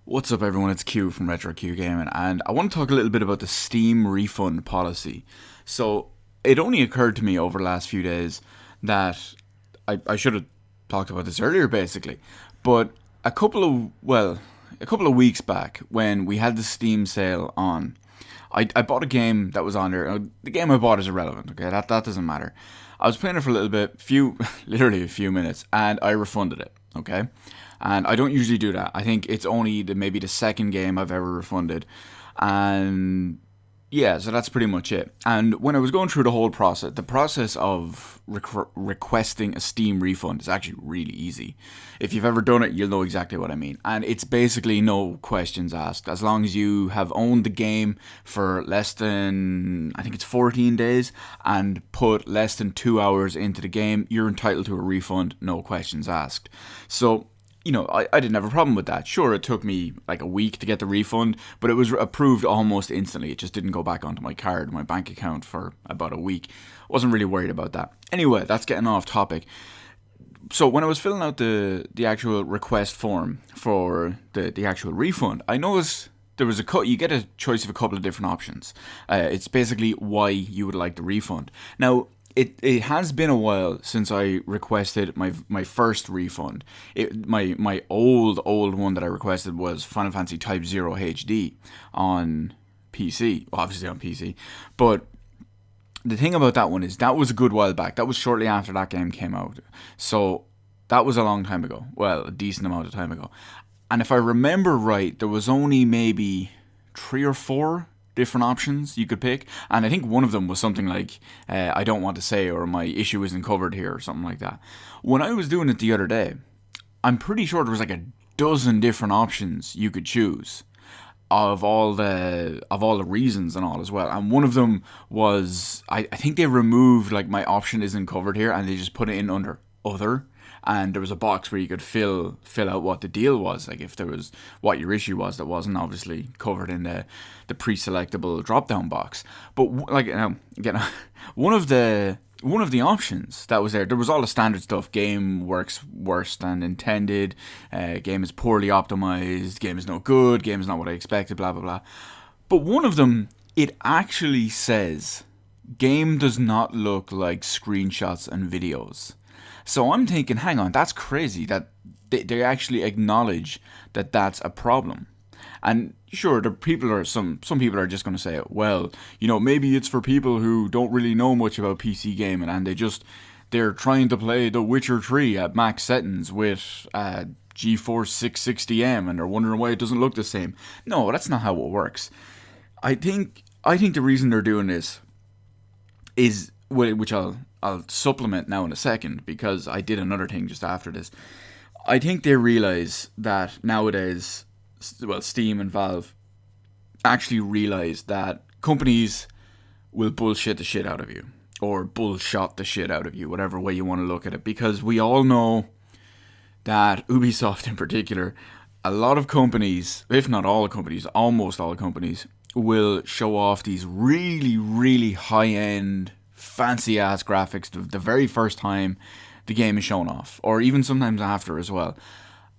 What's up everyone, it's Q from Retro Q Gaming, and I want to talk a little bit about the Steam Refund Policy. So, it only occurred to me over the last few days that I should have talked about this earlier basically, but a couple of weeks back when we had the Steam sale on, I bought a game that was on there. The game I bought is irrelevant, okay, that doesn't matter. I was playing it for a little bit, literally a few minutes, and I refunded it, okay? And I don't usually do that. I think it's only maybe the second game I've ever refunded. And yeah, so that's pretty much it. And when I was going through the whole process, the process of requesting a Steam refund is actually really easy. If you've ever done it, you'll know exactly what I mean. And it's basically no questions asked. As long as you have owned the game for less than, I think it's 14 days, and put less than 2 hours into the game, you're entitled to a refund, no questions asked. So, I didn't have a problem with that. Sure, it took me like a week to get the refund, but it was approved almost instantly. It just didn't go back onto my bank account for about a week. Wasn't really worried about that. Anyway, that's getting off topic. So when I was filling out the actual request form for the actual refund, I noticed there was you get a choice of a couple of different options. It's basically why you would like the refund. Now, it has been a while since I requested my first refund. My old one that I requested was Final Fantasy Type 0 HD on PC, obviously on PC. But the thing about that one is that was a good while back. That was shortly after that game came out. So that was a long time ago. Well, a decent amount of time ago. And if I remember right, there was only maybe 3 or 4 different options you could pick, and I think one of them was something like I don't want to say, or my issue isn't covered here, or something like that. When I was doing it the other day, I'm pretty sure there was like a dozen different options you could choose of all the reasons and all as well. And one of them was I think they removed like my option isn't covered here, and they just put it in under other. And there was a box where you could fill out what the deal was, like if there was what your issue was that wasn't obviously covered in the pre-selectable drop-down box. But again, one of the options that was there was all the standard stuff. Game works worse than intended. Game is poorly optimized. Game is no good. Game is not what I expected. Blah blah blah. But one of them, it actually says, game does not look like screenshots and videos. So I'm thinking, hang on, that's crazy that they actually acknowledge that that's a problem. And sure, some people are just going to say, well, maybe it's for people who don't really know much about PC gaming, and they're trying to play The Witcher 3 at max settings with GeForce 660M, and they're wondering why it doesn't look the same. No, that's not how it works. I think the reason they're doing this is, which I'll supplement now in a second, because I did another thing just after this. I think they realize that nowadays, well, Steam and Valve actually realize that companies will bullshit the shit out of you, or bullshot the shit out of you, whatever way you want to look at it, because we all know that Ubisoft in particular, a lot of companies, if not all companies, almost all companies, will show off these really, really high-end fancy ass graphics the very first time the game is shown off, or even sometimes after as well.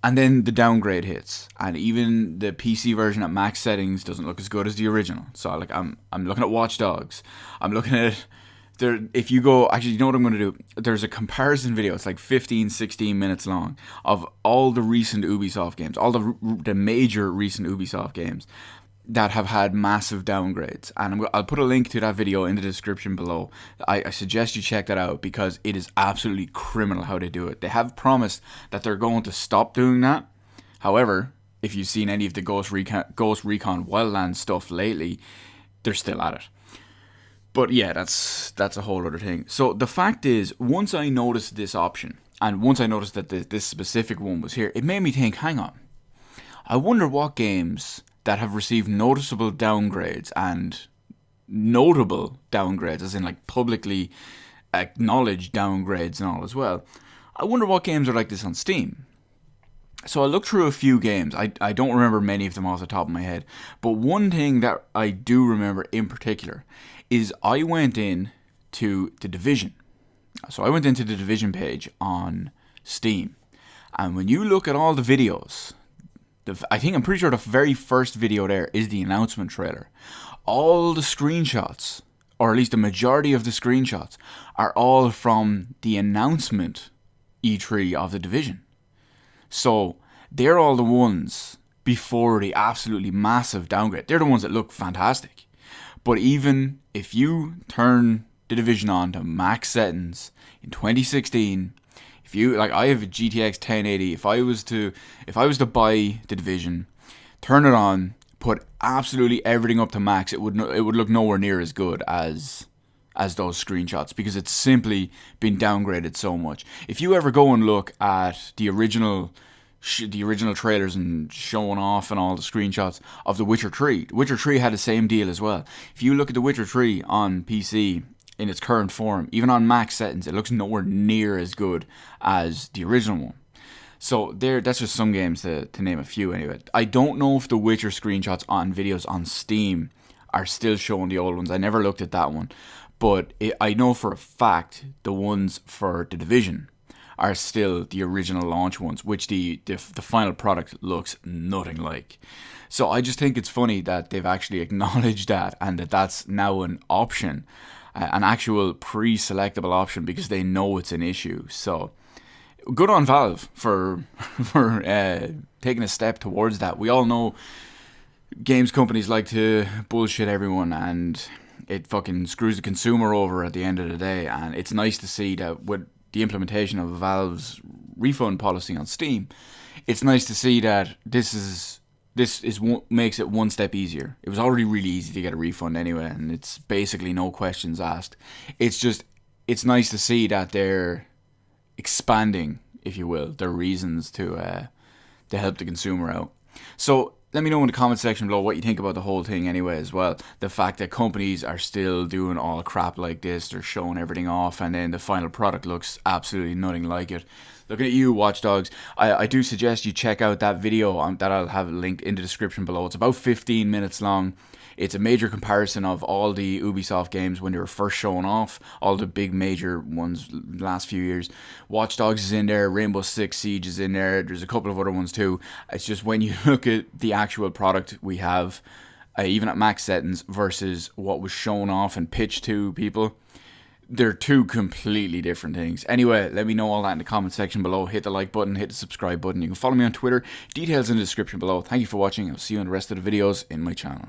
And then the downgrade hits, and even the PC version at max settings doesn't look as good as the original. So I'm looking at Watch Dogs. I'm looking at there. If you go, actually, you know what I'm going to do? There's a comparison video. It's like 15-16 minutes long of all the recent Ubisoft games, all the major recent Ubisoft games that have had massive downgrades, and I'll put a link to that video in the description below. I suggest you check that out, because it is absolutely criminal how they do it. They have promised that they're going to stop doing that. However, if you've seen any of the Ghost Recon Wildlands stuff lately, they're still at it. But yeah, that's a whole other thing. So the fact is, once I noticed this option, and once I noticed that this specific one was here, it made me think, hang on, I wonder what games that have received noticeable downgrades, and notable downgrades, as in like publicly acknowledged downgrades and all as well. I wonder what games are like this on Steam. So I looked through a few games. I don't remember many of them off the top of my head, but one thing that I do remember in particular is I went in to the Division. So I went into the Division page on Steam, and when you look at all the videos, I'm pretty sure the very first video there is the announcement trailer. All the screenshots, or at least the majority of the screenshots, are all from the announcement E3 of The Division. So they're all the ones before the absolutely massive downgrade. They're the ones that look fantastic. But even if you turn The Division on to max settings in 2016, if you like, I have a GTX 1080. If I was to buy The Division, turn it on, put absolutely everything up to max, it would look nowhere near as good as those screenshots, because it's simply been downgraded so much. If you ever go and look at the original trailers and showing off and all the screenshots of The Witcher 3, The Witcher 3 had the same deal as well. If you look at The Witcher 3 on PC in its current form, even on max settings, it looks nowhere near as good as the original one. So that's just some games to name a few anyway. I don't know if the Witcher screenshots on videos on Steam are still showing the old ones. I never looked at that one. But I know for a fact the ones for The Division are still the original launch ones, which the final product looks nothing like. So I just think it's funny that they've actually acknowledged that, and that's now an option, an actual pre-selectable option, because they know it's an issue. So good on Valve for taking a step towards that. We all know games companies like to bullshit everyone, and it fucking screws the consumer over at the end of the day. And it's nice to see that with the implementation of Valve's refund policy on Steam, it's nice to see that this makes it one step easier. It was already really easy to get a refund anyway, and it's basically no questions asked. It's nice to see that they're expanding, if you will, their reasons to help the consumer out. So let me know in the comment section below what you think about the whole thing anyway as well. The fact that companies are still doing all crap like this, they're showing everything off, and then the final product looks absolutely nothing like it. Looking at you, Watchdogs, I do suggest you check out that video that I'll have linked in the description below. It's about 15 minutes long. It's a major comparison of all the Ubisoft games when they were first showing off, all the big major ones the last few years. Watch Dogs is in there, Rainbow Six Siege is in there, there's a couple of other ones too. It's just when you look at the actual product we have, even at max settings, versus what was shown off and pitched to people, they're two completely different things. Anyway, let me know all that in the comment section below. Hit the like button, hit the subscribe button. You can follow me on Twitter. Details in the description below. Thank you for watching. I'll see you in the rest of the videos in my channel.